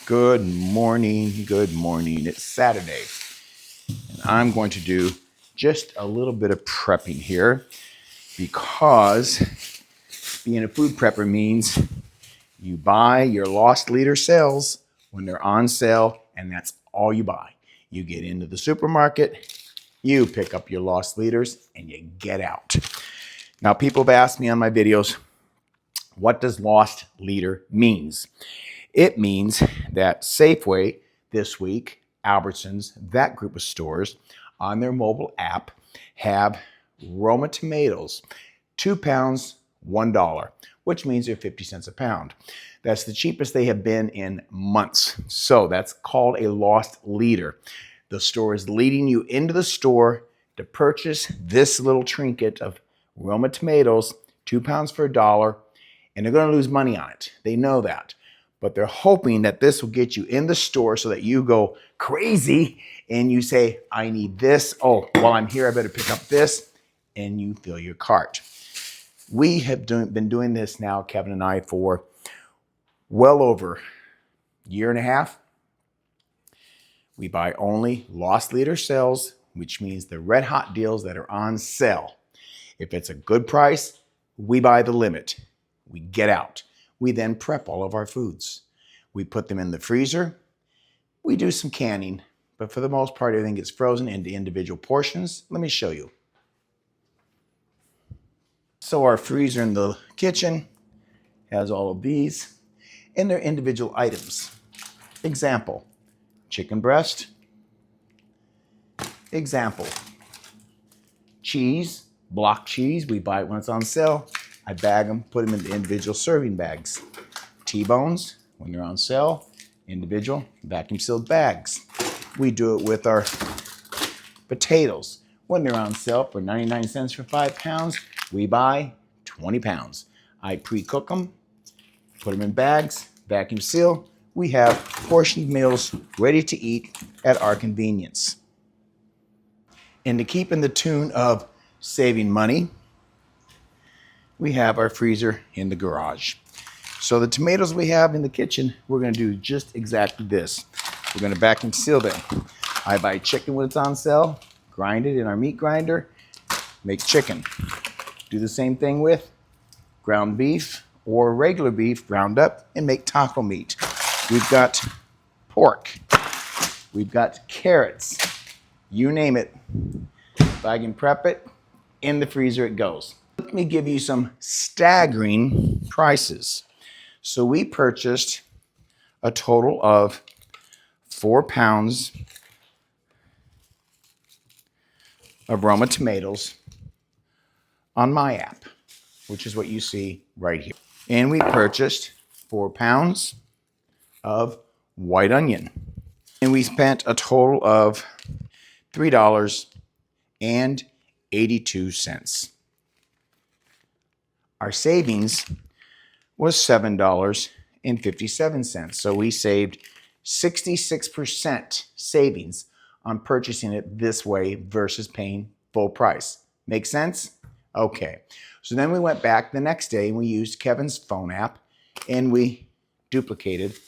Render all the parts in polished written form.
Good morning. Good morning. It's Saturday, and I'm going to do just a little bit of prepping here because being a food prepper means you buy your lost leader sales when they're on sale, and that's all you buy. You get into the supermarket, you pick up your lost leaders, and you get out. Now, people have asked me on my videos, what does lost leader means? It means that Safeway this week, Albertsons, that group of stores on their mobile app have Roma tomatoes, 2 pounds, $1, which means they're 50 cents a pound. That's the cheapest they have been in months. So that's called a lost leader. The store is leading you into the store to purchase this little trinket of Roma tomatoes, 2 pounds for $1, and they're going to lose money on it. They know that. But they're hoping that this will get you in the store so that you go crazy and you say, I need this. Oh, while I'm here, I better pick up this. And you fill your cart. We have been doing this now, Kevin and I, for well over a year and a half. We buy only lost leader sales, which means the red hot deals that are on sale. If it's a good price, we buy the limit. We get out. We then prep all of our foods. We put them in the freezer. We do some canning, but for the most part, everything gets frozen into individual portions. Let me show you. So our freezer in the kitchen has all of these, and they're individual items. Example, chicken breast. Example, cheese, block cheese. We buy it when it's on sale. I bag them, put them into individual serving bags. T-bones, when they're on sale, individual vacuum sealed bags. We do it with our potatoes. When they're on sale for 99 cents for 5 pounds, we buy 20 pounds. I pre-cook them, put them in bags, vacuum seal. We have portioned meals ready to eat at our convenience. And to keep in the tune of saving money, we have our freezer in the garage. So the tomatoes we have in the kitchen, we're going to do just exactly this. We're going to vacuum seal them. I buy chicken when it's on sale, grind it in our meat grinder, make chicken. Do the same thing with ground beef or regular beef, ground up, and make taco meat. We've got pork. We've got carrots. You name it. If I can prep it, in the freezer it goes. Let me give you some staggering prices. So we purchased a total of 4 pounds of Roma tomatoes on my app, which is what you see right here. And we purchased 4 pounds of white onion. And we spent a total of $3.82. Our savings was $7.57. So we saved 66% savings on purchasing it this way versus paying full price. Make sense? Okay. So then we went back the next day and we used Kevin's phone app and we duplicated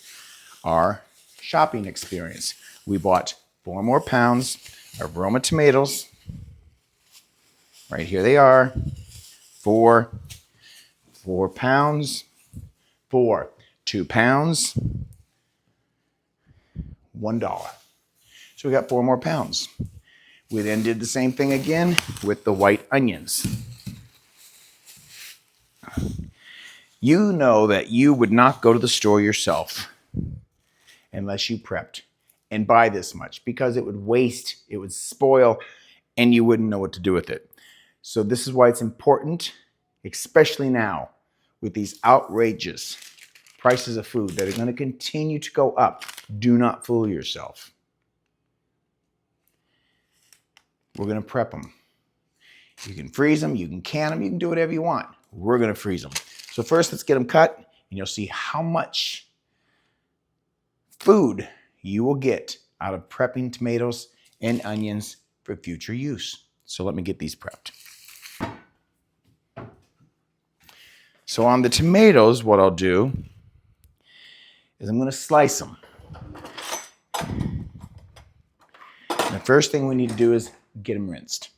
our shopping experience. We bought 4 more pounds of Roma tomatoes. Right here they are. 4 pounds, 2 pounds, $1. So we got 4 more pounds. We then did the same thing again with the white onions. You know that you would not go to the store yourself unless you prepped and buy this much because it would waste, it would spoil, and you wouldn't know what to do with it. So this is why it's important, especially now with these outrageous prices of food that are going to continue to go up. Do not fool yourself. We're going to prep them. You can freeze them, you can can them, you can do whatever you want. We're going to freeze them. So first, let's get them cut, and you'll see how much food you will get out of prepping tomatoes and onions for future use. So let me get these prepped. So on the tomatoes, what I'll do is I'm going to slice them. And the first thing we need to do is get them rinsed.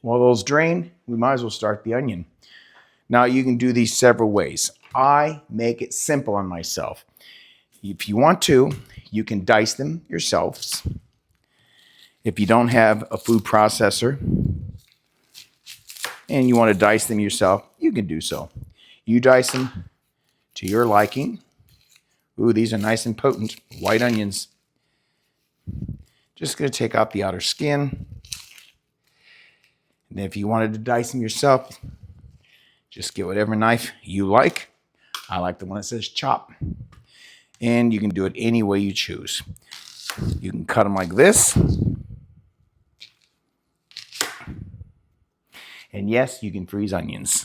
While those drain, we might as well start the onion. Now you can do these several ways. I make it simple on myself. If you want to, you can dice them yourselves. If you don't have a food processor and you want to dice them yourself, you can do so. You dice them to your liking. Ooh, these are nice and potent white onions. Just going to take out the outer skin. And if you wanted to dice them yourself, just get whatever knife you like. I like the one that says chop. And you can do it any way you choose. You can cut them like this. And yes, you can freeze onions.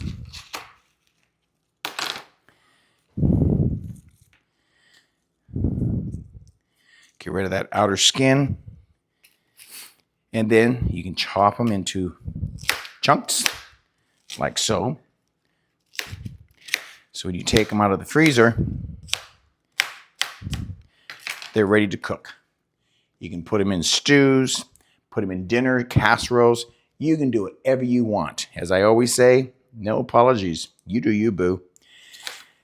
Get rid of that outer skin. And then you can chop them into chunks, like so. So when you take them out of the freezer, they're ready to cook. You can put them in stews, put them in dinner, casseroles. You can do whatever you want. As I always say, no apologies. You do you, boo.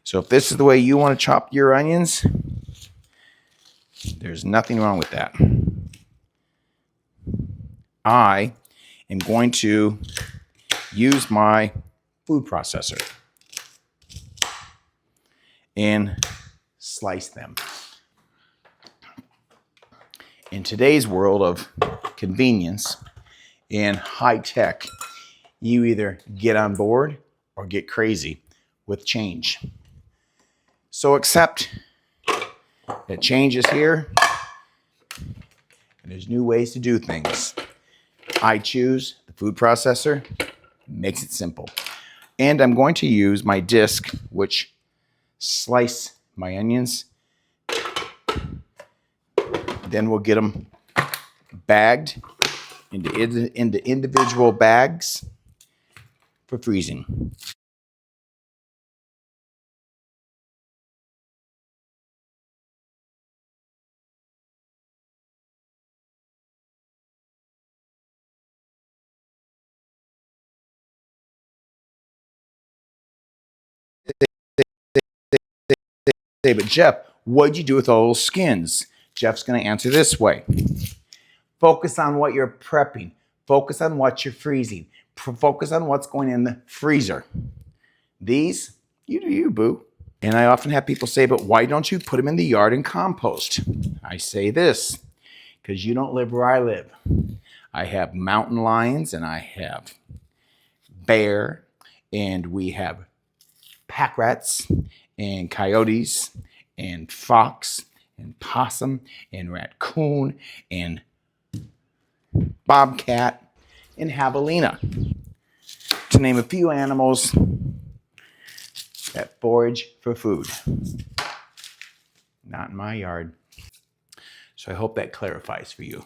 So if this is the way you want to chop your onions, there's nothing wrong with that. I am going to use my food processor and slice them. In today's world of convenience and high tech, you either get on board or get crazy with change. So accept that change is here and there's new ways to do things. I choose the food processor, makes it simple. And I'm going to use my disc, which slice my onions. Then we'll get them bagged into individual bags for freezing. But Jeff, what'd you do with all those skins? Jeff's going to answer this way. Focus on what you're prepping. Focus on what you're freezing. Focus on what's going in the freezer. These, you do you, boo. And I often have people say, but why don't you put them in the yard and compost? I say this, because you don't live where I live. I have mountain lions and I have bear and we have pack rats and coyotes and fox and possum and raccoon and bobcat and javelina, to name a few animals that forage for food. Not in my yard. So I hope that clarifies for you.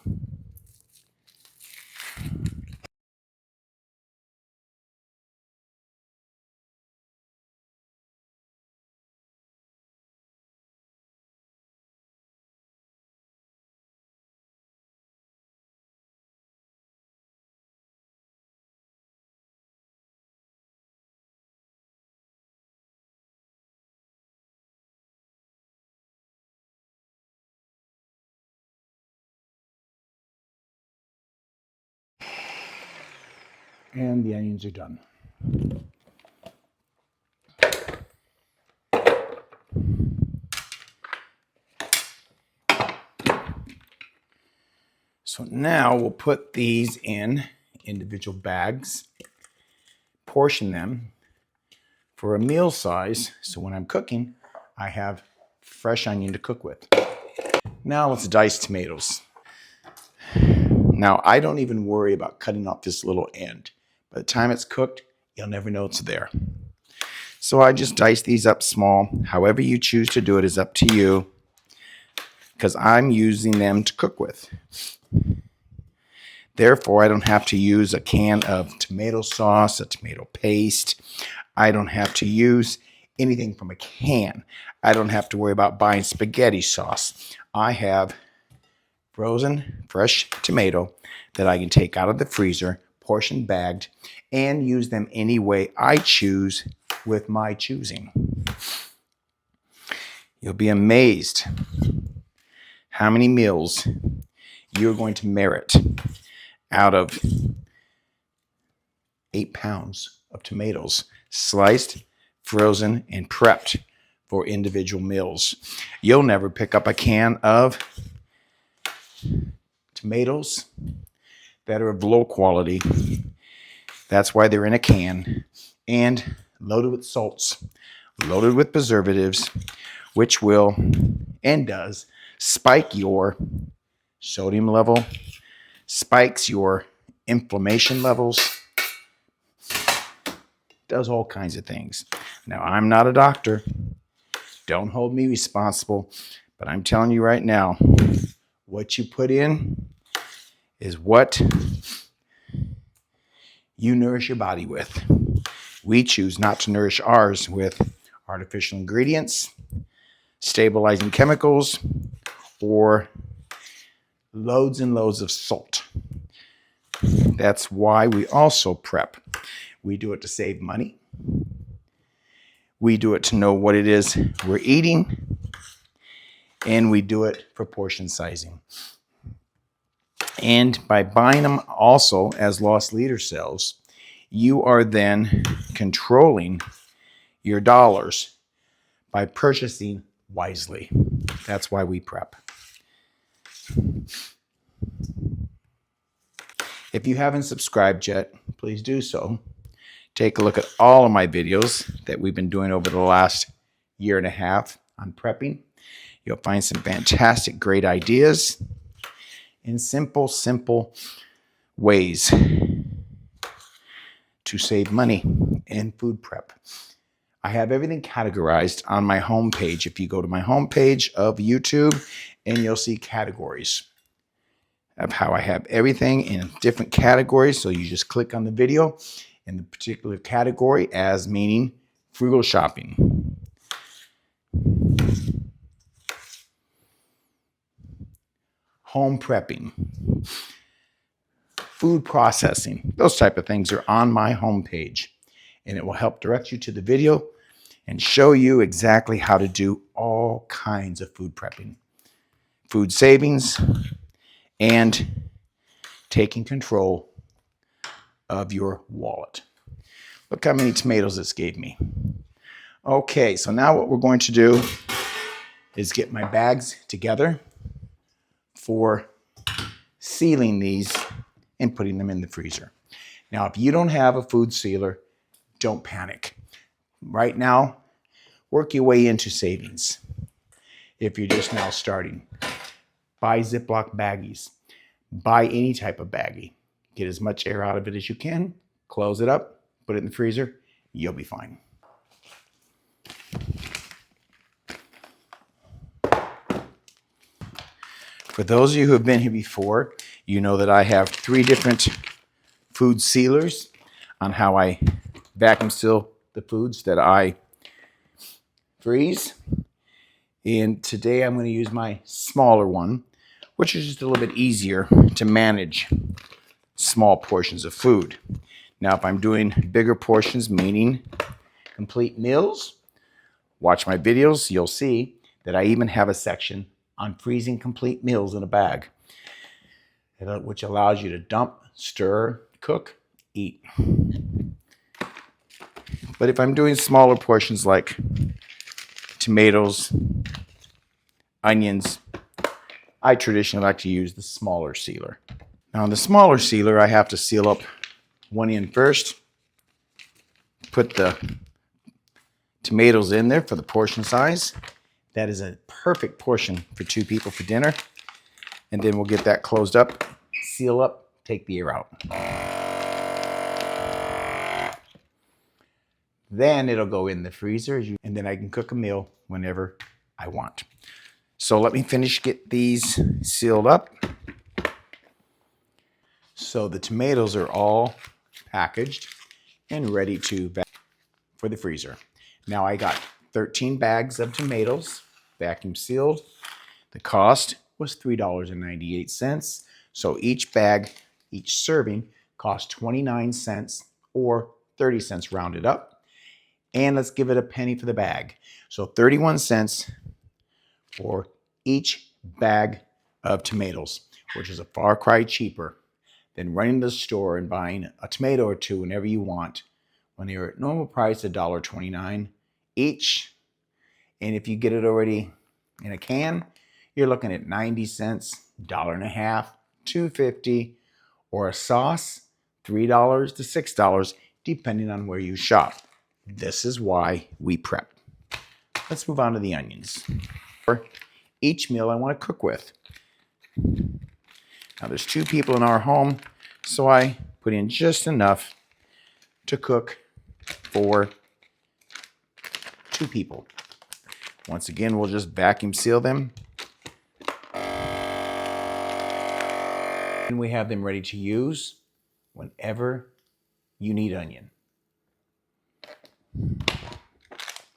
And the onions are done. So now we'll put these in individual bags, portion them for a meal size. So when I'm cooking, I have fresh onion to cook with. Now let's dice tomatoes. Now I don't even worry about cutting off this little end. By the time it's cooked, you'll never know it's there. So I just dice these up small. However you choose to do it is up to you, because I'm using them to cook with. Therefore, I don't have to use a can of tomato sauce, a tomato paste. I don't have to use anything from a can. I don't have to worry about buying spaghetti sauce. I have frozen fresh tomato that I can take out of the freezer, portion bagged, and use them any way I choose with my choosing. You'll be amazed how many meals you're going to merit out of 8 pounds of tomatoes, sliced, frozen, and prepped for individual meals. You'll never pick up a can of tomatoes that are of low quality. That's why they're in a can and loaded with salts, loaded with preservatives, which will and does spike your sodium level, spikes your inflammation levels, does all kinds of things. Now, I'm not a doctor. Don't hold me responsible, but I'm telling you right now, what you put in is what you nourish your body with. We choose not to nourish ours with artificial ingredients, stabilizing chemicals, or loads and loads of salt. That's why we also prep. We do it to save money. We do it to know what it is we're eating. And we do it for portion sizing. And by buying them also as loss leader cells, you are then controlling your dollars by purchasing wisely. That's why we prep. If you haven't subscribed yet, please do so. Take a look at all of my videos that we've been doing over the last year and a half on prepping. You'll find some fantastic, great ideas in simple ways to save money in food prep. I have everything categorized on my homepage. If you go to my homepage of YouTube, and you'll see categories of how I have everything in different categories. So you just click on the video in the particular category as meaning frugal shopping. Home prepping, food processing, those type of things are on my homepage, and it will help direct you to the video and show you exactly how to do all kinds of food prepping, food savings, and taking control of your wallet. Look how many tomatoes this gave me. Okay, so now what we're going to do is get my bags together for sealing these and putting them in the freezer. Now, if you don't have a food sealer, don't panic. Right now, work your way into savings. If you're just now starting, buy Ziploc baggies. Buy any type of baggie. Get as much air out of it as you can. Close it up, put it in the freezer. You'll be fine. For those of you who have been here before, you know that I have 3 different food sealers on how I vacuum seal the foods that I freeze. And today I'm going to use my smaller one, which is just a little bit easier to manage small portions of food. Now, if I'm doing bigger portions, meaning complete meals, watch my videos, you'll see that I even have a section on freezing complete meals in a bag, which allows you to dump, stir, cook, eat. But if I'm doing smaller portions like tomatoes, onions, I traditionally like to use the smaller sealer. Now, in the smaller sealer, I have to seal up one end first, put the tomatoes in there for the portion size. That is a perfect portion for 2 people for dinner. And then we'll get that closed up, seal up, take the air out. Then it'll go in the freezer, and then I can cook a meal whenever I want. So let me get these sealed up. So the tomatoes are all packaged and ready for the freezer. Now I got 13 bags of tomatoes, vacuum sealed. The cost was $3.98. So each bag, each serving, cost 29 cents or 30 cents rounded up. And let's give it a penny for the bag. So 31 cents for each bag of tomatoes, which is a far cry cheaper than running to the store and buying a tomato or two whenever you want when they're at normal price of $1.29 each. And if you get it already in a can, you're looking at 90 cents, $1.50, $2.50, or a sauce, $3 to $6, depending on where you shop. This is why we prep. Let's move on to the onions. For each meal I want to cook with. Now there's 2 people in our home, so I put in just enough to cook for 2 people. Once again, we'll just vacuum seal them. And we have them ready to use whenever you need onion.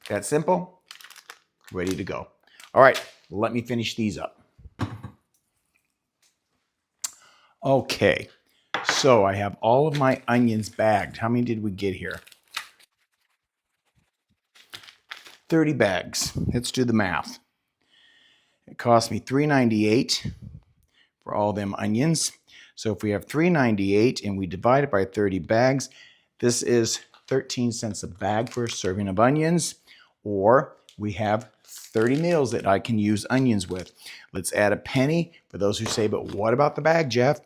That simple, ready to go. All right, let me finish these up. Okay, so I have all of my onions bagged. How many did we get here? 30 bags. Let's do the math. It cost me $3.98 for all them onions. So if we have $3.98 and we divide it by 30 bags, this is 13 cents a bag for a serving of onions, or we have 30 meals that I can use onions with. Let's add a penny for those who say, but what about the bag, Jeff?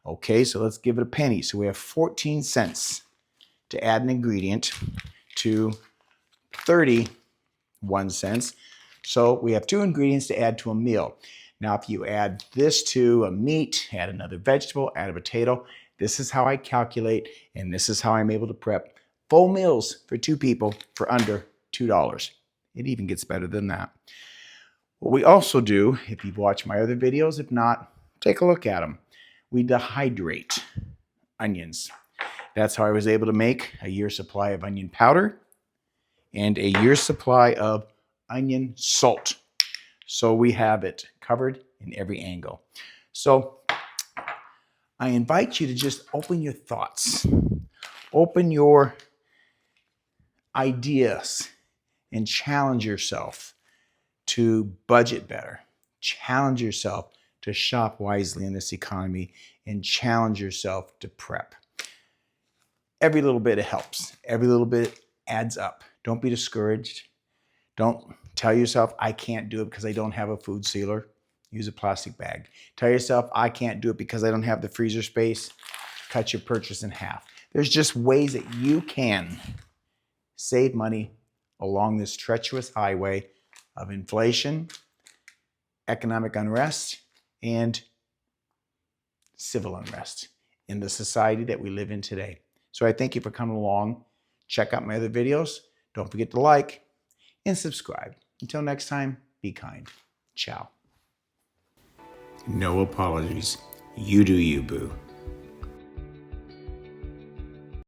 Okay, so let's give it a penny. So we have 14 cents to add an ingredient to 31 cents. So we have 2 ingredients to add to a meal. Now, if you add this to a meat, add another vegetable, add a potato, this is how I calculate, and this is how I'm able to prep full meals for 2 people for under $2. It even gets better than that. What we also do, if you've watched my other videos, if not, take a look at them. We dehydrate onions. That's how I was able to make a year's supply of onion powder and a year's supply of onion salt. So we have it covered in every angle. So I invite you to just open your thoughts, open your ideas, and challenge yourself to budget better. Challenge yourself to shop wisely in this economy, and challenge yourself to prep. Every little bit helps. Every little bit adds up. Don't be discouraged. Don't tell yourself, I can't do it because I don't have a food sealer. Use a plastic bag. Tell yourself, I can't do it because I don't have the freezer space. Cut your purchase in half. There's just ways that you can save money along this treacherous highway of inflation, economic unrest, and civil unrest in the society that we live in today. So I thank you for coming along. Check out my other videos. Don't forget to like and subscribe. Until next time, be kind. Ciao. No apologies. You do you, boo.